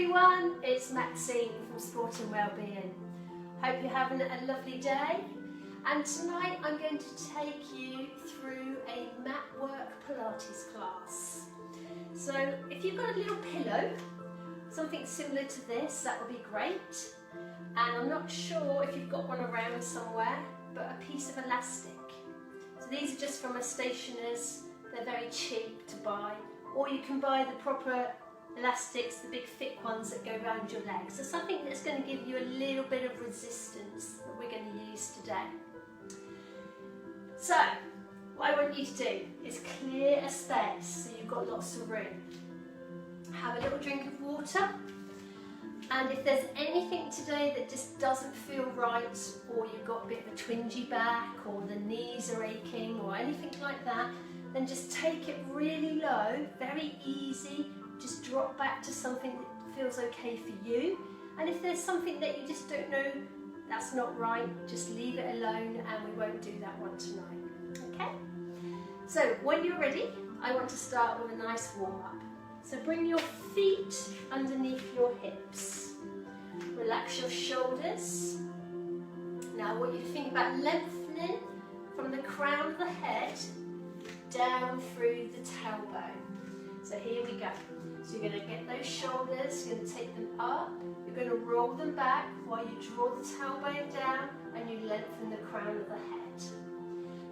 everyone, it's Maxine from Sport and Wellbeing. Hope you're having a lovely day, and tonight I'm going to take you through a Matwork Pilates class. So if you've got a little pillow, something similar to this, that would be great. And I'm not sure if you've got one around somewhere, but a piece of elastic. So these are just from a stationer's, they're very cheap to buy, or you can buy the proper elastics, the big thick ones that go around your legs. So something that's going to give you a little bit of resistance that we're going to use today. So what I want you to do is clear a space so you've got lots of room. Have a little drink of water, and if there's anything today that just doesn't feel right, or you've got a bit of a twingy back, or the knees are aching, or anything like that, then just take it really low, very easy. Just drop back to something that feels okay for you. And if there's something that you just don't know, that's not right, just leave it alone and we won't do that one tonight. Okay? So when you're ready, I want to start with a nice warm up. So bring your feet underneath your hips. Relax your shoulders. Now I want you to think about lengthening from the crown of the head down through the tailbone. So here we go. So you're going to get those shoulders, you're going to take them up, you're going to roll them back while you draw the tailbone down and you lengthen the crown of the head.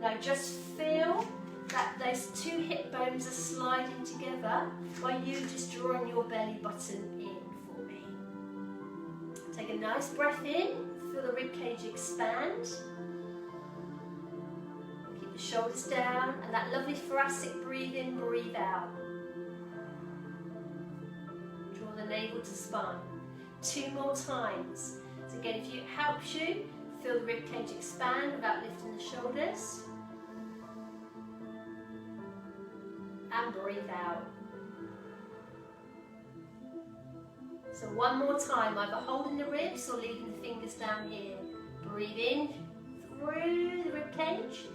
Now just feel that those two hip bones are sliding together while you just drawing your belly button in for me. Take a nice breath in, feel the ribcage expand. Keep the shoulders down and that lovely thoracic breathe in, breathe out. The navel to spine. 2 more times. So again, if it helps you, feel the ribcage expand without lifting the shoulders. And breathe out. So 1 more time, either holding the ribs or leaving the fingers down here. Breathe in through the ribcage.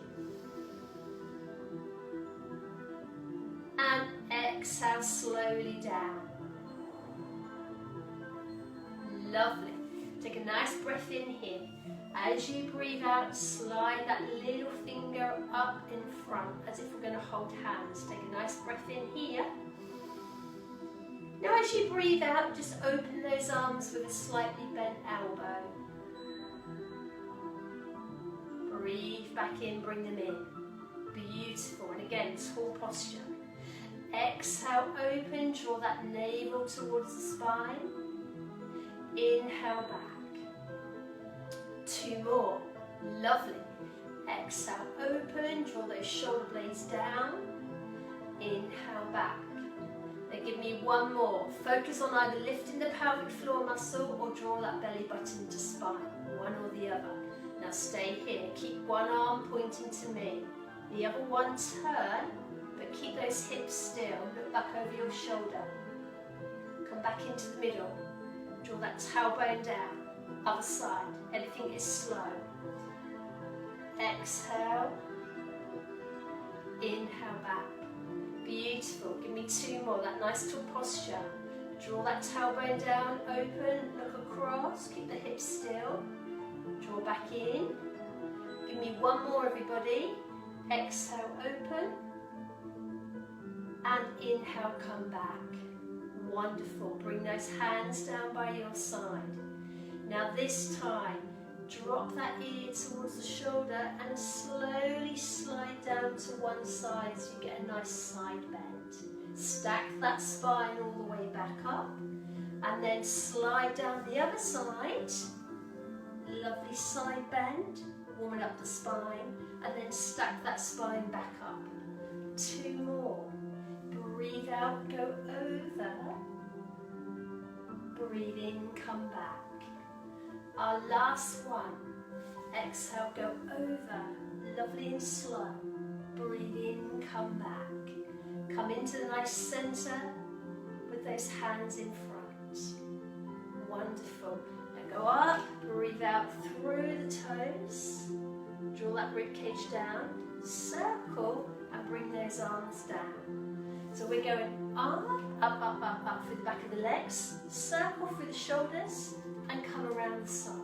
And exhale slowly down. Lovely. Take a nice breath in here. As you breathe out, slide that little finger up in front as if we're going to hold hands. Take a nice breath in here. Now as you breathe out, just open those arms with a slightly bent elbow. Breathe back in, bring them in. Beautiful. And again, tall posture. Exhale, open, draw that navel towards the spine. Inhale back. 2 more. Lovely. Exhale, open, draw those shoulder blades down. Inhale back. Now give me 1 more. Focus on either lifting the pelvic floor muscle or draw that belly button to spine. One or the other. Now stay here. Keep one arm pointing to me. The other one turn, but keep those hips still. Look back over your shoulder. Come back into the middle. Draw that tailbone down. Other side. Everything is slow. Exhale. Inhale back. Beautiful. Give me 2 more. That nice tall posture. Draw that tailbone down. Open. Look across. Keep the hips still. Draw back in. Give me 1 more, everybody. Exhale. Open. And inhale. Come back. Wonderful. Bring those hands down by your side. Now this time, drop that ear towards the shoulder and slowly slide down to one side so you get a nice side bend. Stack that spine all the way back up and then slide down the other side. Lovely side bend, warming up the spine, and then stack that spine back up. 2 more. Breathe out, go over. Breathe in, come back. Our last one. Exhale, go over. Lovely and slow. Breathe in, come back. Come into the nice center with those hands in front. Wonderful. Now go up, breathe out through the toes. Draw that ribcage down. Circle and bring those arms down. So we're going up, up, up, up, up through the back of the legs, circle through the shoulders, and come around the side.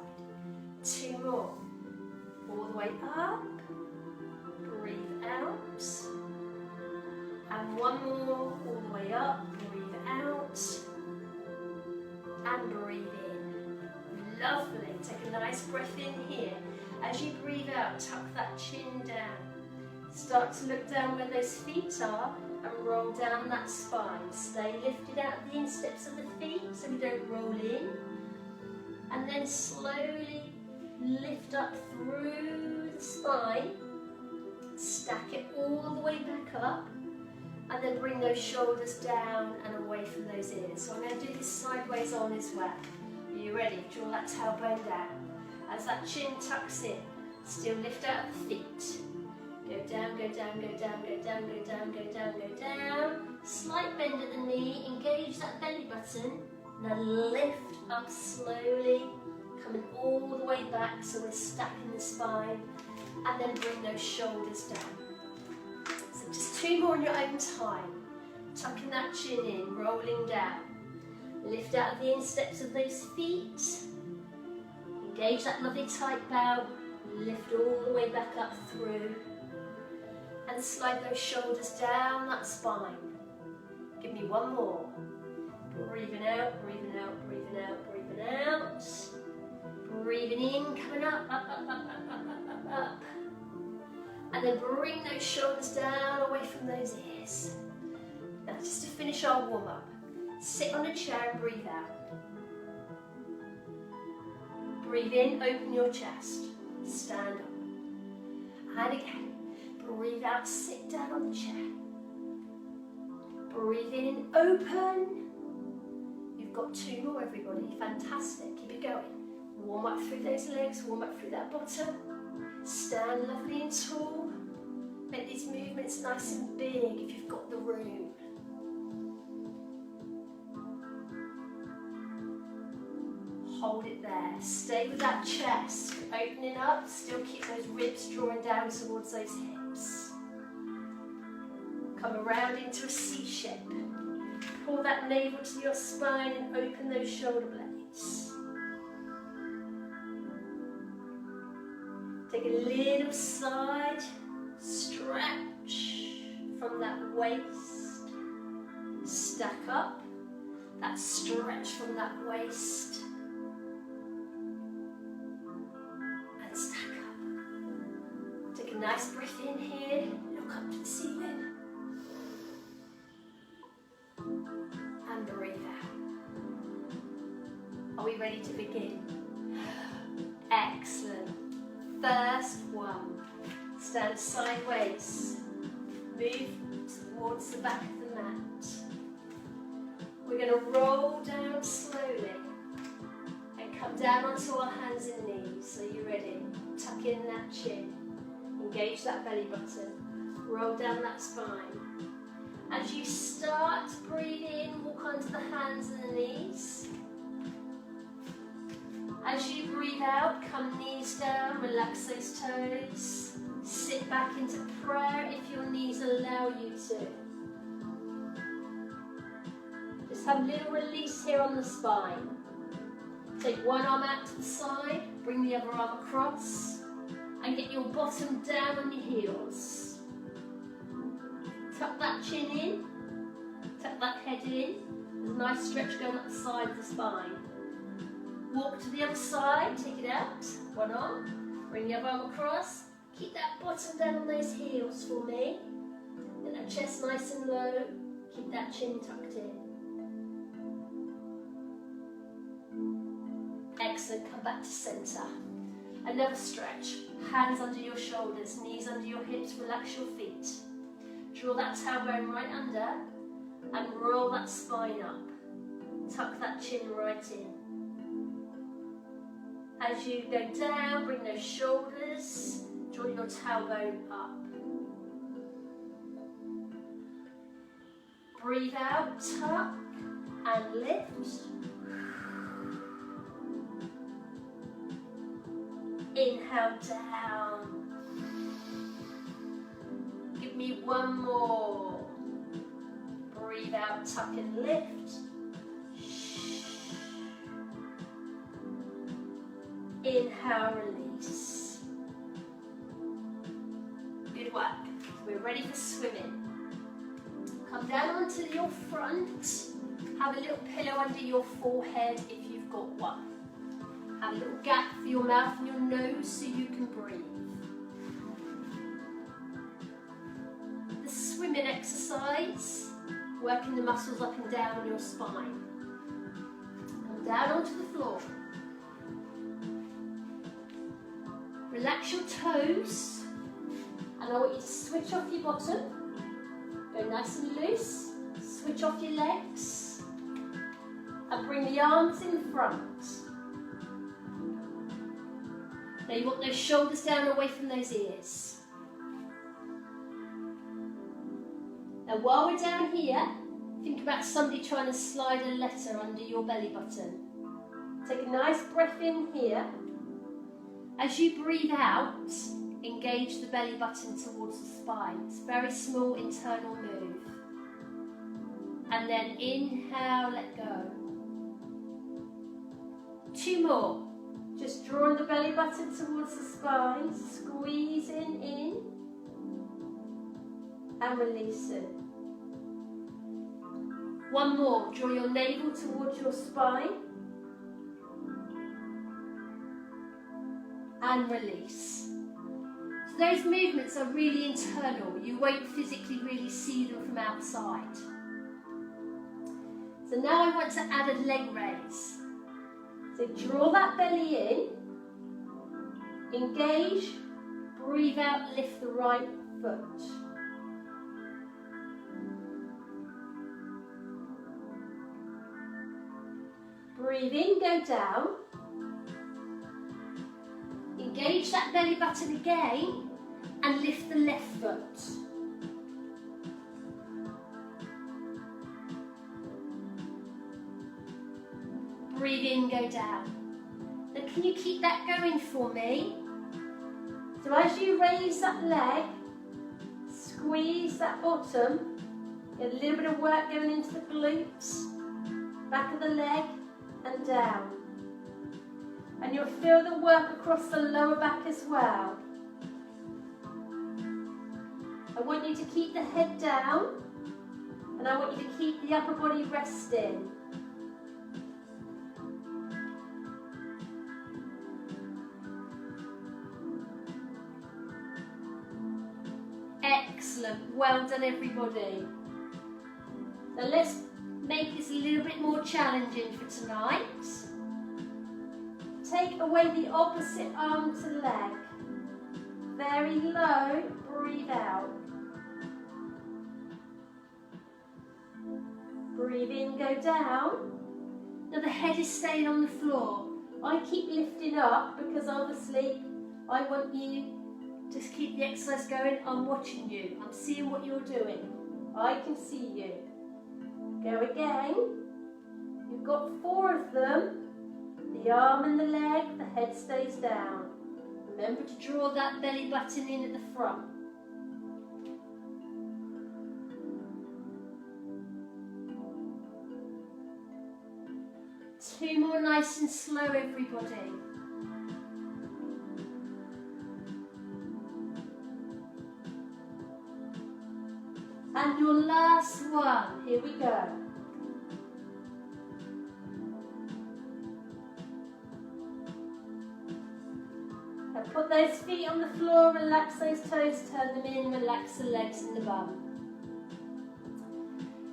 2 more. All the way up, breathe out. And 1 more, all the way up, breathe out. And breathe in. Lovely. Take a nice breath in here. As you breathe out, tuck that chin down. Start to look down where those feet are and roll down that spine. Stay lifted out of the insteps of the feet so we don't roll in. And then slowly lift up through the spine. Stack it all the way back up. And then bring those shoulders down and away from those ears. So I'm going to do this sideways on as well. Are you ready? Draw that tailbone down. As that chin tucks in, still lift out the feet. Go down, go down, go down, go down, go down, go down, go down. Slight bend at the knee, engage that belly button. Now lift up slowly, coming all the way back so we're stacking the spine. And then bring those shoulders down. So just 2 more in your own time. Tucking that chin in, rolling down. Lift out of the insteps of those feet. Engage that lovely tight bow. Lift all the way back up through. And slide those shoulders down that spine. Give me 1 more. Breathing out, breathing out, breathing out, breathing out. Breathing in, coming up, up, up, up, up, up, up, up, up. And then bring those shoulders down away from those ears. Now just to finish our warm up, sit on a chair and breathe out. Breathe in, open your chest, stand up. And again, breathe out, sit down on the chair. Breathe in, open. You've got 2 more, everybody, fantastic, keep it going. Warm up through those legs, warm up through that bottom. Stand lovely and tall. Make these movements nice and big if you've got the room. Hold it there. Stay with that chest. Opening up, still keep those ribs drawing down towards those hips. Come around into a C shape. Pull that navel to your spine and open those shoulder blades. Take a little side stretch from that waist. Stack up. That stretch from that waist. And stack up. Take a nice breath in here. Look up to the ceiling. And breathe out. Are we ready to begin? Excellent. First one, stand sideways, move towards the back of the mat. We're going to roll down slowly and come down onto our hands and knees. So you're ready, tuck in that chin, engage that belly button, roll down that spine. As you start to breathe in, walk onto the hands and the knees. As you breathe out, come knees down, relax those toes. Sit back into prayer if your knees allow you to. Just have a little release here on the spine. Take one arm out to the side, bring the other arm across, and get your bottom down on your heels. Tuck that chin in, tuck that head in. There's a nice stretch going up the side of the spine. Walk to the other side, take it out, one arm, bring the other arm across, keep that bottom down on those heels for me, get that chest nice and low, keep that chin tucked in. Excellent, come back to centre. Another stretch, hands under your shoulders, knees under your hips, relax your feet. Draw that tailbone right under and roll that spine up. Tuck that chin right in. As you go down, bring those shoulders, draw your tailbone up. Breathe out, tuck and lift. Inhale down. Give me one more. out, tuck and lift. Inhale, release. Good work. We're ready for swimming. Come down onto your front. Have a little pillow under your forehead if you've got one. Have a little gap for your mouth and your nose so you can breathe. The swimming exercise, working the muscles up and down on your spine. Come down onto the floor. Relax your toes, and I want you to switch off your bottom. Go nice and loose. Switch off your legs, and bring the arms in front. Now you want those shoulders down away from those ears. Now while we're down here, think about somebody trying to slide a letter under your belly button. Take a nice breath in here. As you breathe out, engage the belly button towards the spine. It's a very small internal move. And then inhale, let go. 2 more. Just drawing the belly button towards the spine, squeezing in and releasing. 1 more. Draw your navel towards your spine and release. So those movements are really internal. You won't physically really see them from outside. So now I want to add a leg raise. So draw that belly in, engage, breathe out, lift the right foot. Breathe in, go down. Engage that belly button again and lift the left foot. Breathe in, go down. Now can you keep that going for me? So as you raise that leg, squeeze that bottom, get a little bit of work going into the glutes, back of the leg and down. And you'll feel the work across the lower back as well. I want you to keep the head down and I want you to keep the upper body resting. Excellent, well done everybody. Now let's make this a little bit more challenging for tonight. Take away the opposite arm to leg. Very low, breathe out. Breathe in, go down. Now the head is staying on the floor. I keep lifting up because obviously I want you to keep the exercise going. I'm watching you. I'm seeing what you're doing. I can see you. Go again. You've got 4 of them. The arm and the leg, the head stays down. Remember to draw that belly button in at the front. Two more nice and slow, everybody. And your last one. Here we go. Now put those feet on the floor, relax those toes, turn them in, relax the legs and the bum.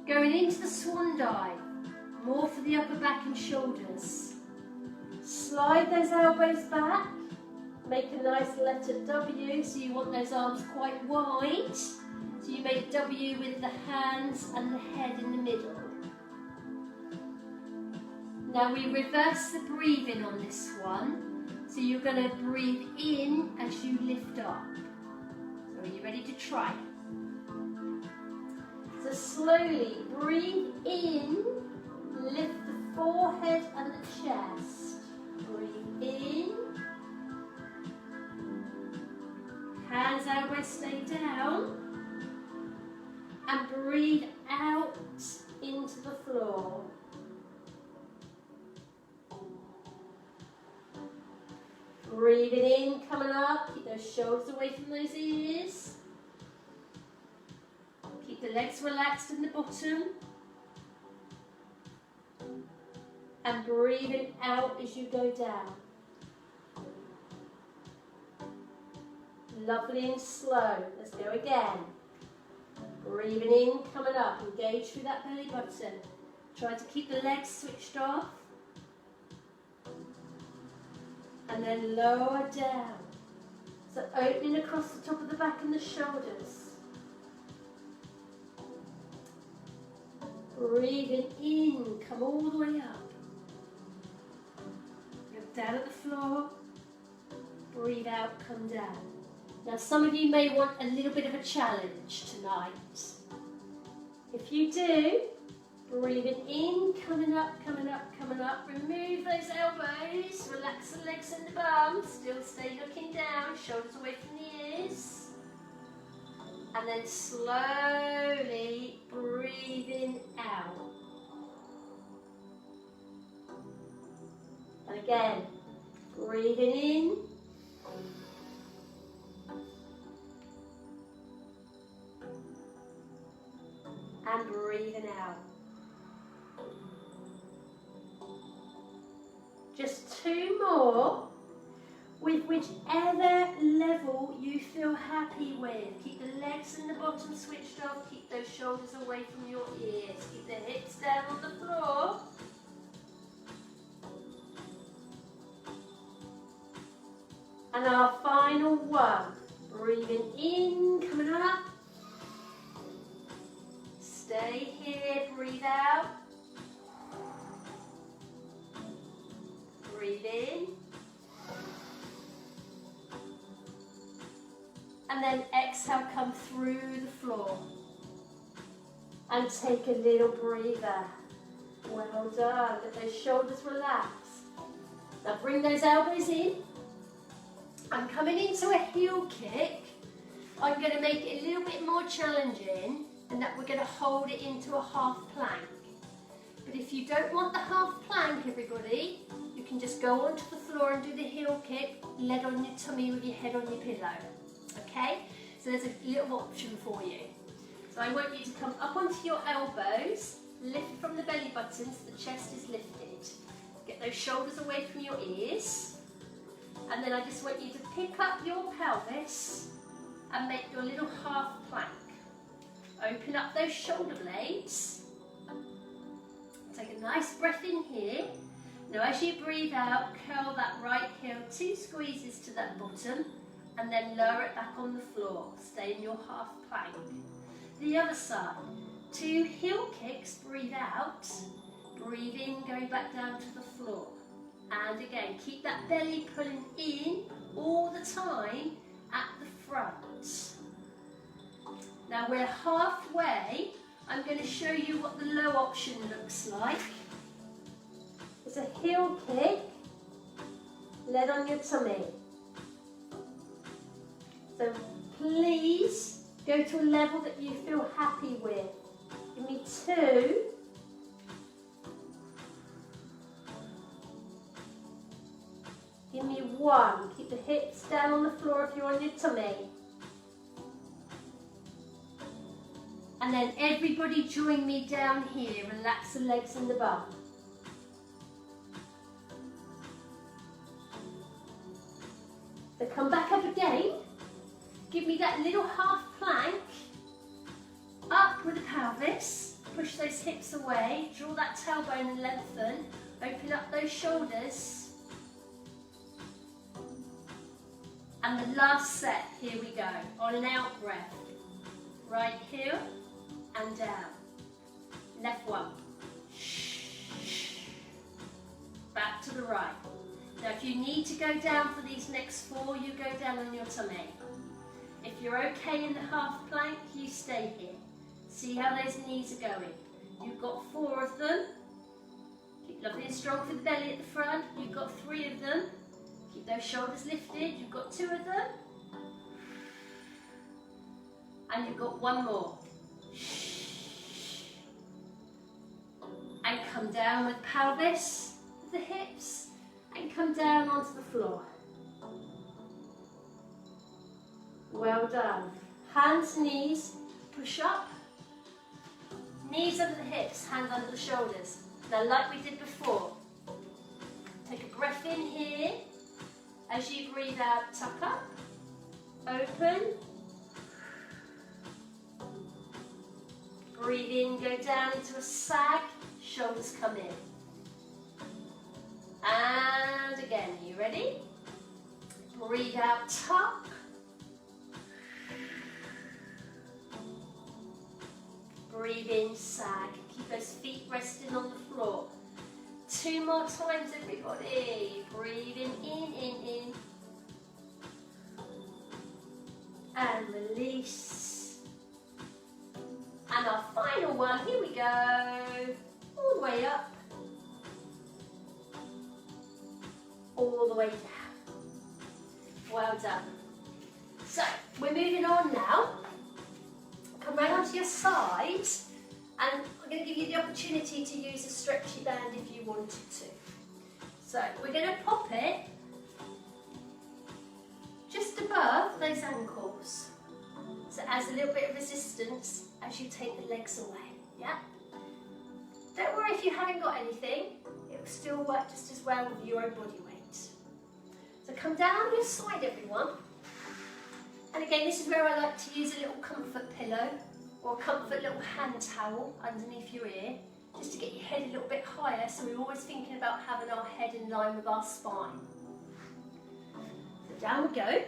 Going into the swan dive, more for the upper back and shoulders. Slide those elbows back, make a nice letter W, so you want those arms quite wide. So you make a W with the hands and the head in the middle. Now we reverse the breathing on this one. So you're going to breathe in as you lift up. So are you ready to try? So slowly breathe in, lift the forehead and the chest. Breathe in. Hands, elbows stay down. And breathe out into the floor. Breathing in, coming up, keep those shoulders away from those ears. Keep the legs relaxed in the bottom. And breathing out as you go down. Lovely and slow. Let's go again. Breathing in, coming up, engage through that belly button. Try to keep the legs switched off. And then lower down. So opening across the top of the back and the shoulders. Breathing in, come all the way up. Go down at the floor. Breathe out, come down. Now some of you may want a little bit of a challenge tonight. If you do, breathing in, coming up, coming up, coming up. Remove those elbows, relax the legs and the bum. Still stay looking down, shoulders away from the ears. And then slowly breathing out. And again, breathing in. And breathing out. Just two more, with whichever level you feel happy with. Keep the legs and the bottom switched off, keep those shoulders away from your ears, keep the hips down on the floor. And our final one, breathing in, coming up. Stay here, breathe out. Breathe in. And then exhale, come through the floor. And take a little breather. Well done. Let those shoulders relax. Now bring those elbows in. I'm coming into a heel kick. I'm going to make it a little bit more challenging, and that we're going to hold it into a half plank. But if you don't want the half plank, everybody, you can just go onto the floor and do the heel kick, leg on your tummy with your head on your pillow. Okay? So there's a little option for you. So I want you to come up onto your elbows, lift from the belly button so the chest is lifted. Get those shoulders away from your ears. And then I just want you to pick up your pelvis and make your little half plank. Open up those shoulder blades. Take a nice breath in here. Now as you breathe out, curl that right heel, 2 squeezes to that bottom, and then lower it back on the floor. Stay in your half plank. The other side, 2 heel kicks, breathe out. Breathe in, going back down to the floor. And again, keep that belly pulling in all the time at the front. Now we're halfway. I'm going to show you what the low option looks like. It's a heel kick, leg on your tummy. So please go to a level that you feel happy with. Give me 2. Give me 1. Keep the hips down on the floor if you're on your tummy. And then everybody join me down here. Relax the legs and the bum. So come back up again. Give me that little half plank. Up with the pelvis. Push those hips away. Draw that tailbone and lengthen. Open up those shoulders. And the last set, here we go. On an out breath. Right heel and down. Left one. Back to the right. Now if you need to go down for these next 4, you go down on your tummy. If you're okay in the half plank, you stay here. See how those knees are going. You've got 4 of them. Keep lovely and strong for the belly at the front. You've got 3 of them. Keep those shoulders lifted. You've got 2 of them. And you've got 1 more. down with pelvis, the hips, and come down onto the floor. Well done. Hands, knees, push up. Knees under the hips, hands under the shoulders. Now, like we did before, take a breath in here. As you breathe out, tuck up, open. Breathe in, go down into a sag, shoulders come in. And again, are you ready? Breathe out, tuck. Breathe in, sag. Keep those feet resting on the floor. 2 more times, everybody. Breathing in. And release. And our final one, here we go. All the way up. All the way down. Well done. So, we're moving on now. Come right onto your side, and I'm going to give you the opportunity to use a stretchy band if you wanted to. So we're going to pop it just above those ankles. So it adds a little bit of resistance as you take the legs away, yeah? Don't worry if you haven't got anything, it will still work just as well with your own body weight. So come down your side, everyone. And again, this is where I like to use a little comfort pillow or a comfort little hand towel underneath your ear, just to get your head a little bit higher, so we're always thinking about having our head in line with our spine. So down we go.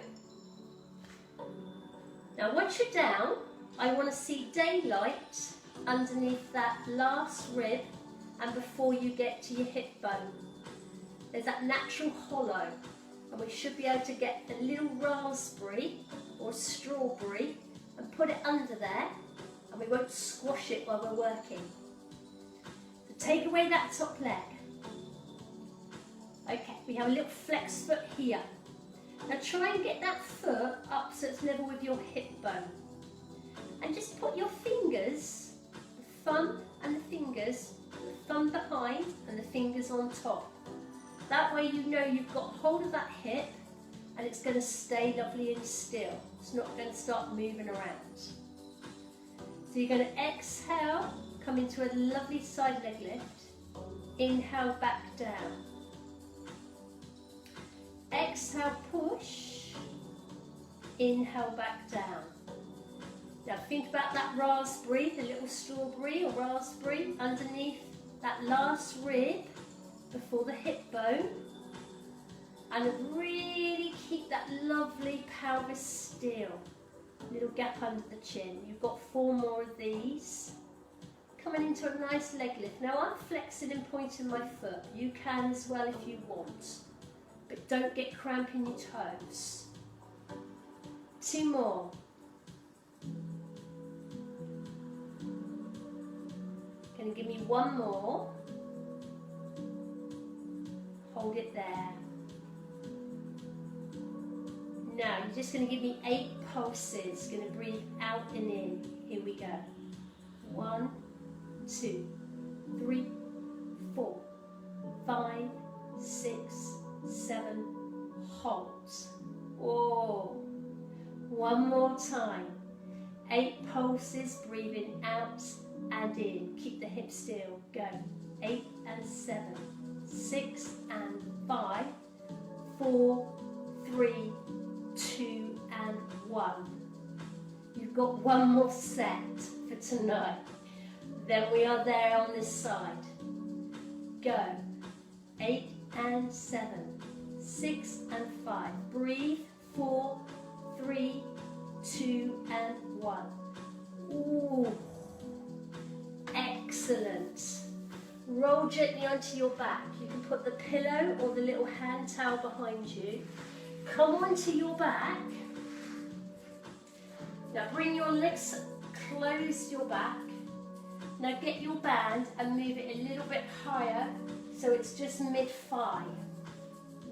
Now once you're down, I want to see daylight underneath that last rib and before you get to your hip bone. There's that natural hollow, and we should be able to get a little raspberry or strawberry and put it under there, and we won't squash it while we're working. So take away that top leg. Okay, we have a little flex foot here. Now try and get that foot up so it's level with your hip bone. And just put your fingers, the thumb and the fingers, the thumb behind and the fingers on top. That way you know you've got hold of that hip and it's going to stay lovely and still. It's not going to start moving around. So you're going to exhale, come into a lovely side leg lift. Inhale, back down. Exhale, push. Inhale, back down. Now think about that raspberry, the little strawberry or raspberry underneath that last rib before the hip bone. And really keep that lovely pelvis still. Little gap under the chin. You've got 4 more of these. Coming into a nice leg lift. Now I'm flexing and pointing my foot. You can as well if you want. But don't get cramp in your toes. 2 more. Gonna give me 1 more. Hold it there. Now you're just going to give me 8 pulses. Going to breathe out and in. Here we go. 1, 2, 3, 4, 5, 6, 7. Hold. Oh. 1 more time. 8 pulses. Breathing out and in. Keep the hips still. Go. 8 and 7. 6 and 5. 4, 3, 2 and 1. You've got 1 more set for tonight. Then we are there on this side. Go. 8 and 7. 6 and 5. Breathe. 4, 3, 2 and 1. Ooh. Excellent. Roll gently onto your back. You can put the pillow or the little hand towel behind you. Come onto your back. Now bring your legs close to your back. Now get your band and move it a little bit higher so it's just mid-thigh.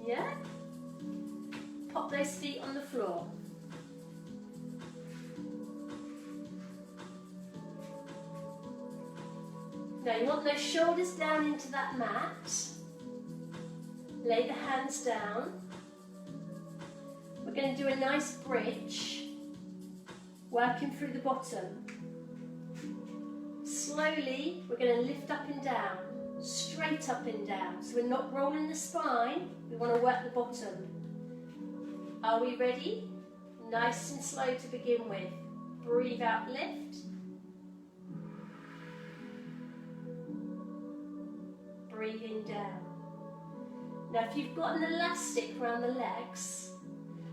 Yeah? Pop those feet on the floor. Now you want those shoulders down into that mat. Lay the hands down. We're going to do a nice bridge, working through the bottom. Slowly, we're going to lift up and down, straight up and down. So we're not rolling the spine, we want to work the bottom. Are we ready? Nice and slow to begin with. Breathe out, lift. Breathing down. Now if you've got an elastic around the legs,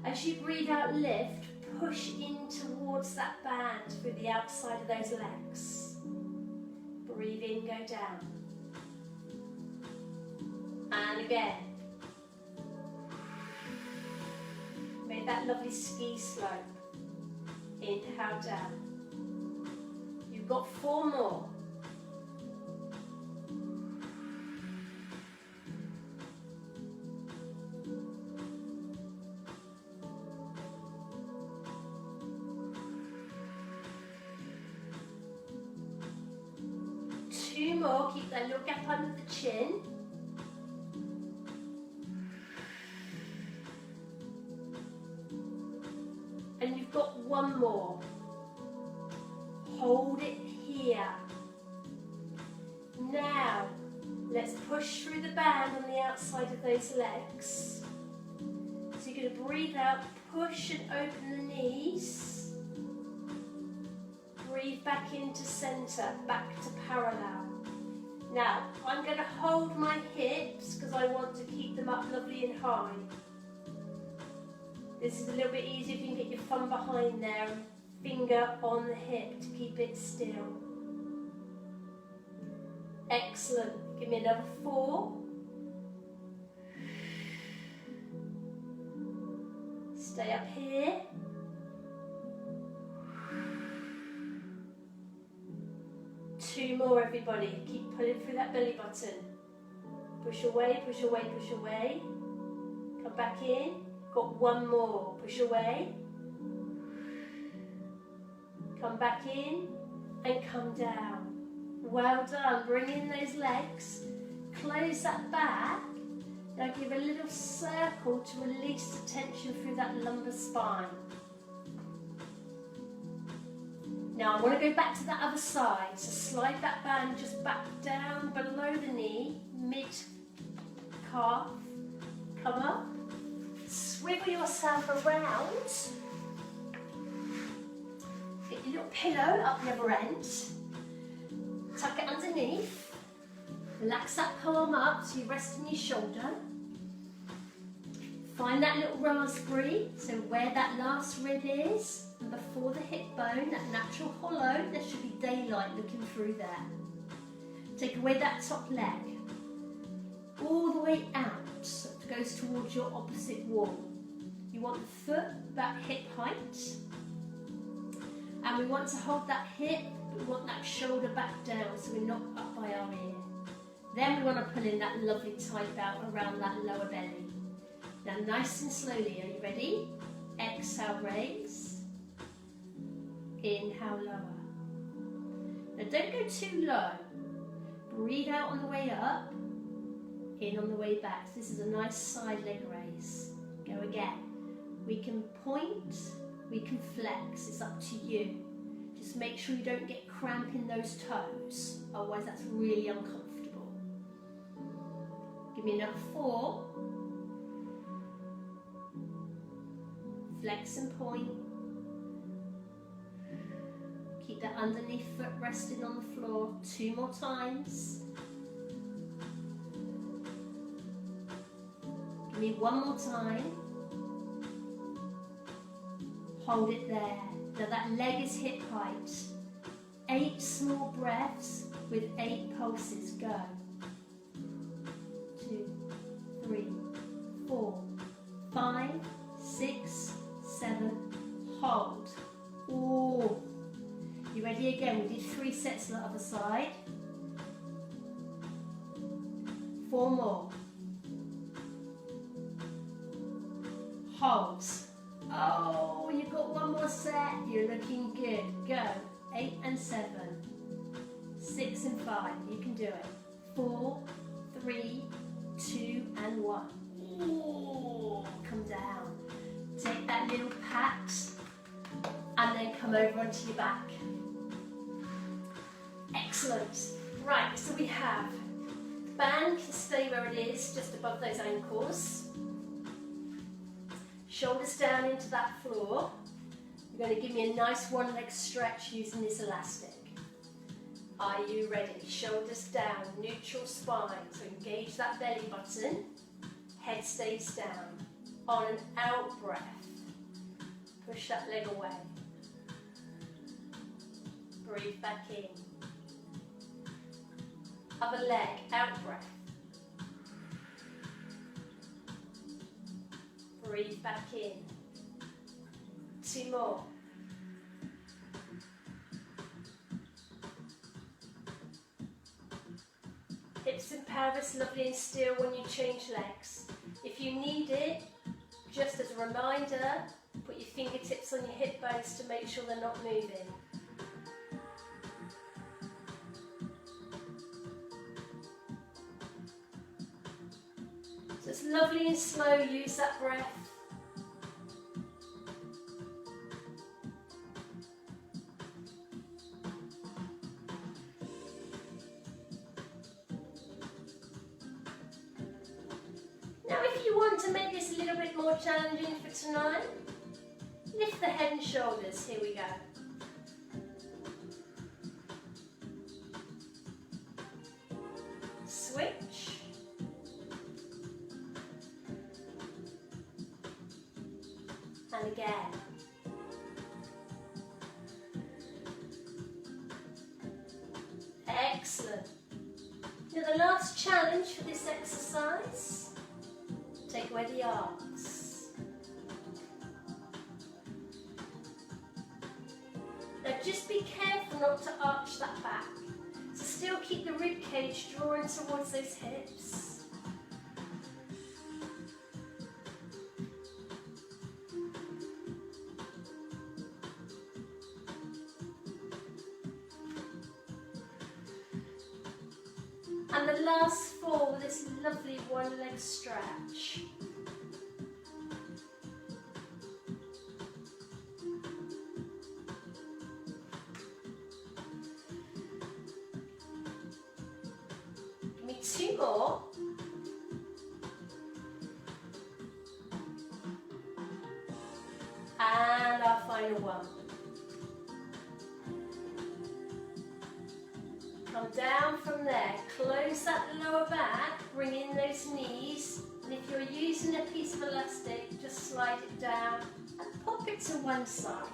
as you breathe out, lift, push in towards that band through the outside of those legs. Breathe in, go down. And again. Make that lovely ski slope. Inhale down. You've got 4 more. Two more, keep that little gap under the chin. And you've got 1 more. Hold it here. Now, let's push through the band on the outside of those legs. So you're going to breathe out, push and open the knees. Breathe back into center, back to parallel. Now, I'm going to hold my hips because I want to keep them up lovely and high. This is a little bit easier if you can get your thumb behind there and finger on the hip to keep it still. Excellent. Give me another 4. Stay up here. Two more, everybody. Keep pulling through that belly button. Push away, push away, push away. Come back in. Got 1 more. Push away. Come back in and come down. Well done. Bring in those legs. Close that back. Now give a little circle to release the tension through that lumbar spine. Now I want to go back to that other side. So slide that band just back down below the knee, mid-calf. Come up. Swivel yourself around. Get your little pillow up the other end. Tuck it underneath. Relax that palm up so you rest on your shoulder. Find that little raspberry, so where that last rib is, and before the hip bone, that natural hollow, there should be daylight looking through there. Take away that top leg. All the way out, so it goes towards your opposite wall. You want the foot that hip height. And we want to hold that hip, but we want that shoulder back down so we're not up by our ear. Then we want to pull in that lovely tight belt around that lower belly. Now nice and slowly, are you ready? Exhale, raise. Inhale, lower. Now don't go too low. Breathe out on the way up, in on the way back. So this is a nice side leg raise. Go again. We can point, we can flex, it's up to you. Just make sure you don't get cramp in those toes, otherwise that's really uncomfortable. Give me another 4. Flex and point. Keep that underneath foot resting on the floor. 2 more times. Give me 1 more time. Hold it there. Now that leg is hip height. 8 small breaths with 8 pulses. Go. 2, 3, 4, 5, 6, 7. Hold. Ooh. You ready again? We did 3 sets on the other side. 4 more. Hold. Oh, you've got 1 more set. You're looking good. Go. 8 and 7. 6 and 5. You can do it. 4, 3, 2 and 1. Ooh, come down. Take that little pat and then come over onto your back. Excellent. Right, so we have the band can stay where it is, just above those ankles. Shoulders down into that floor. You're going to give me a nice one leg stretch using this elastic. Are you ready? Shoulders down, neutral spine. So engage that belly button. Head stays down. On an out breath, push that leg away. Breathe back in. Other leg, out breath. Breathe back in. 2 more. Hips and pelvis lovely and still when you change legs. If you need it, just as a reminder, put your fingertips on your hip bones to make sure they're not moving. So it's lovely and slow, use that breath. Now if you want to make this a little bit more challenging for tonight, lift the head and shoulders, here we go. Switch. And again. Excellent. Now the last challenge for this exercise, take away the arms. Now just be careful not to arch that back. So still keep the rib cage drawing towards those hips. And the last 4 with this lovely one leg stretch. Give me 2 more. And our final one. Come down from there, close that lower back, bring in those knees, and if you're using a piece of elastic, just slide it down and pop it to one side.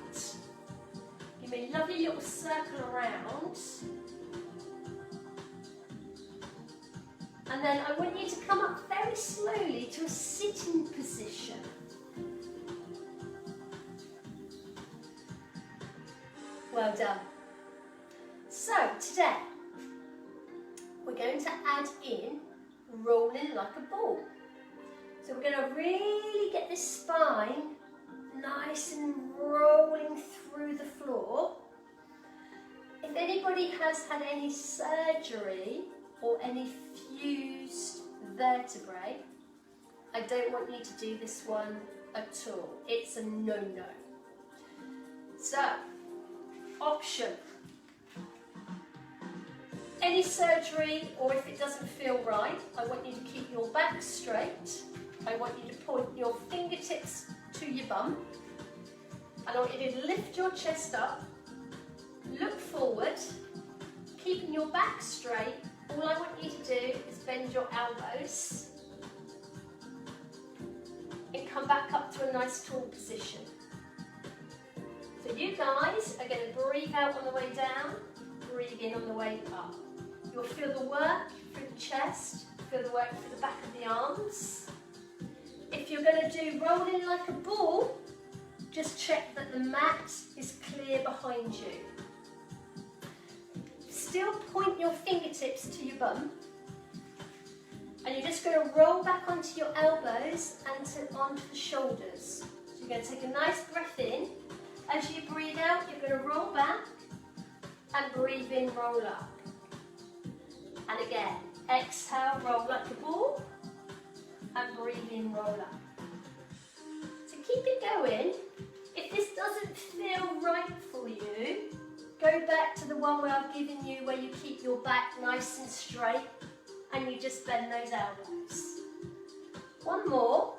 Give me a lovely little circle around. And then I want you to come up very slowly to a sitting position. Well done. So today, we're going to add in rolling like a ball. So we're going to really get this spine nice and rolling through the floor. If anybody has had any surgery or any fused vertebrae, I don't want you to do this one at all. It's a no-no. So, option. Any surgery, or if it doesn't feel right, I want you to keep your back straight. I want you to point your fingertips to your bum. And I want you to lift your chest up, look forward, keeping your back straight. All I want you to do is bend your elbows and come back up to a nice tall position. So you guys are going to breathe out on the way down, breathe in on the way up. You'll feel the work through the chest, feel the work through the back of the arms. If you're going to do rolling like a ball, just check that the mat is clear behind you. Still point your fingertips to your bum, and you're just going to roll back onto your elbows and onto the shoulders. So you're going to take a nice breath in. As you breathe out, you're going to roll back and breathe in, roll up. And again, exhale, roll like a ball, and breathe in, roll up. So keep it going. If this doesn't feel right for you, go back to the one where I've given you where you keep your back nice and straight and you just bend those elbows. One more.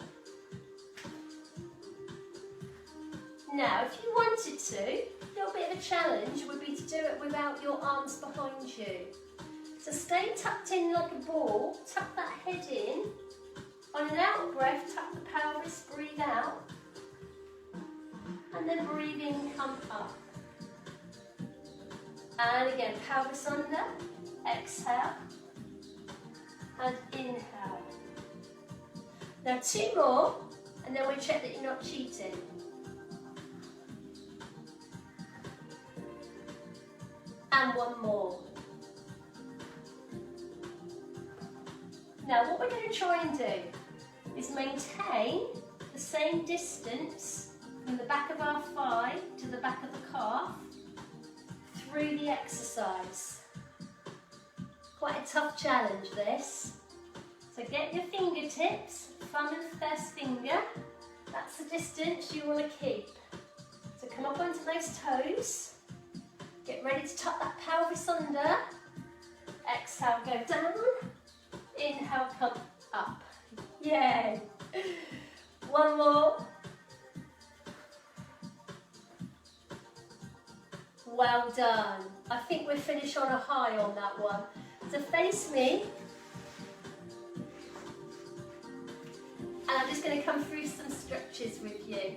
Now, if you wanted to, a little bit of a challenge would be to do it without your arms behind you. So stay tucked in like a ball, tuck that head in. On an out breath, tuck the pelvis, breathe out. And then breathe in, come up. And again, pelvis under, exhale, and inhale. Now 2 more, and then we check that you're not cheating. And 1 more. Now what we're going to try and do is maintain the same distance from the back of our thigh to the back of the calf through the exercise. Quite a tough challenge this. So get your fingertips, thumb and first finger, that's the distance you want to keep. So come up onto those toes, get ready to tuck that pelvis under, exhale, go down, inhale, come up. Yay! 1 more. Well done. I think we'll finish on a high on that one. So face me. And I'm just going to come through some stretches with you.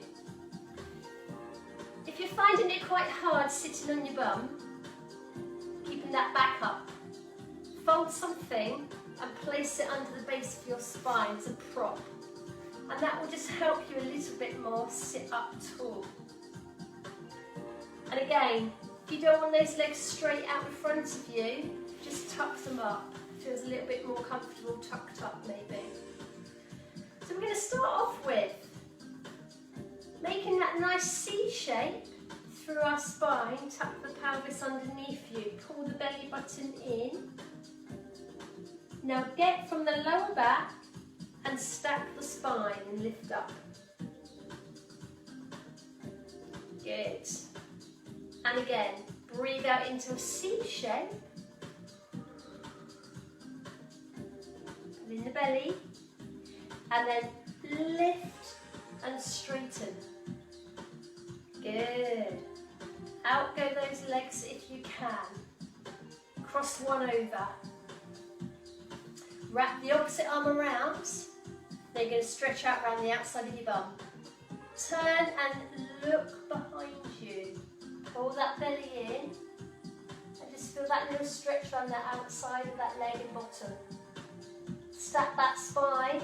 If you're finding it quite hard sitting on your bum, keeping that back up, fold something and place it under the base of your spine as a prop. And that will just help you a little bit more sit up tall. And again, if you don't want those legs straight out in front of you, just tuck them up. Feels a little bit more comfortable tucked up maybe. So we're going to start off with making that nice C shape through our spine. Tuck the pelvis underneath you, pull the belly button in. Now get from the lower back and stack the spine and lift up. Good. And again, breathe out into a C shape. Put in the belly. And then lift and straighten. Good. Out go those legs if you can. Cross one over. Wrap the opposite arm around. Then you're going to stretch out around the outside of your bum. Turn and look behind you. Pull that belly in. And just feel that little stretch around the outside of that leg and bottom. Stack that spine.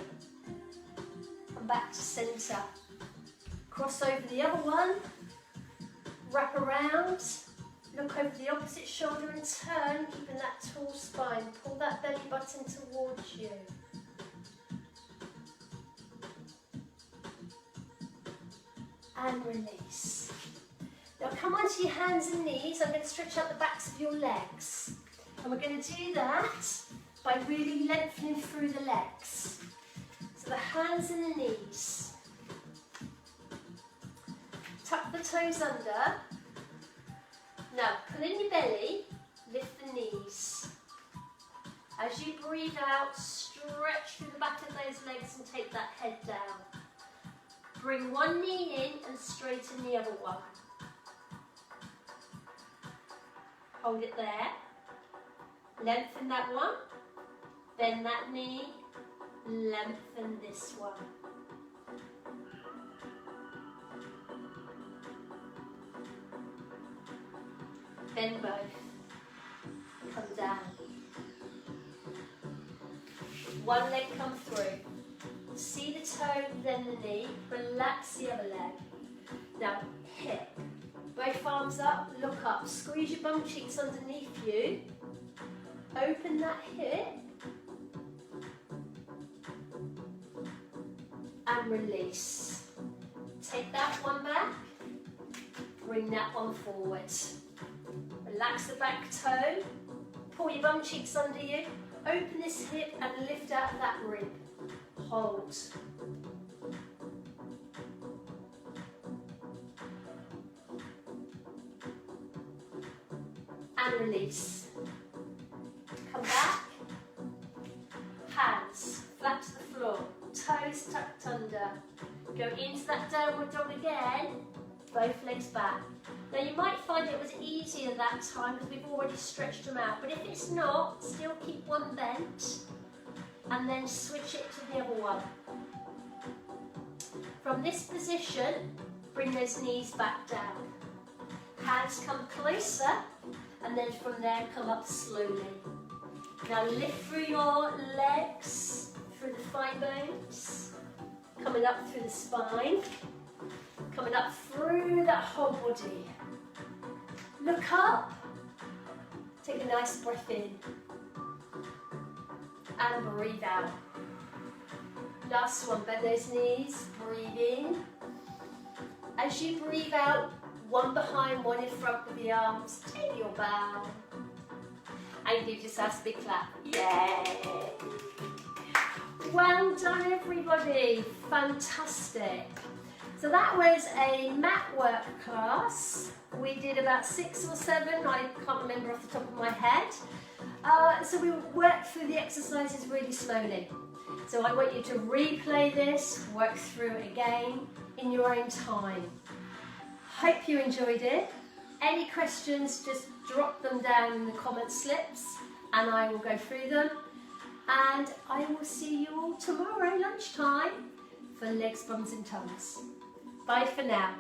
Come back to centre. Cross over the other one. Wrap around. Look over the opposite shoulder and turn, keeping that tall spine. Pull that belly button towards you. And release. Now come onto your hands and knees. I'm going to stretch out the backs of your legs. And we're going to do that by really lengthening through the legs. So the hands and the knees. Tuck the toes under. Now pull in your belly, lift the knees. As you breathe out, stretch through the back of those legs and take that head down. Bring one knee in and straighten the other one. Hold it there. Lengthen that one. Bend that knee. Lengthen this one. Bend both. Come down. One leg come through. See the toe, then the knee. Relax the other leg. Now, hip. Both arms up, look up. Squeeze your bum cheeks underneath you. Open that hip. And release. Take that one back. Bring that one forward. Relax the back toe. Pull your bum cheeks under you. Open this hip and lift out that rib. Hold. And release. Come back. Hands flat to the floor. Toes tucked under. Go into that downward dog again. Both legs back. Now you might find it was easier that time because we've already stretched them out. But if it's not, still keep one bent. And then switch it to the other one. From this position, bring those knees back down. Hands come closer, and then from there come up slowly. Now lift through your legs, through the thigh bones, coming up through the spine, coming up through that whole body. Look up. Take a nice breath in. And breathe out. Last one, bend those knees, breathe in. As you breathe out, one behind, one in front with the arms, take your bow. And give yourself a big clap. Yay! Well done everybody, fantastic. So that was a Matwork class. We did about 6 or 7, I can't remember off the top of my head. So we worked through the exercises really slowly. So I want you to replay this, work through it again in your own time. Hope you enjoyed it. Any questions, just drop them down in the comment slips and I will go through them. And I will see you all tomorrow lunchtime for legs, bums and tongues. Bye for now.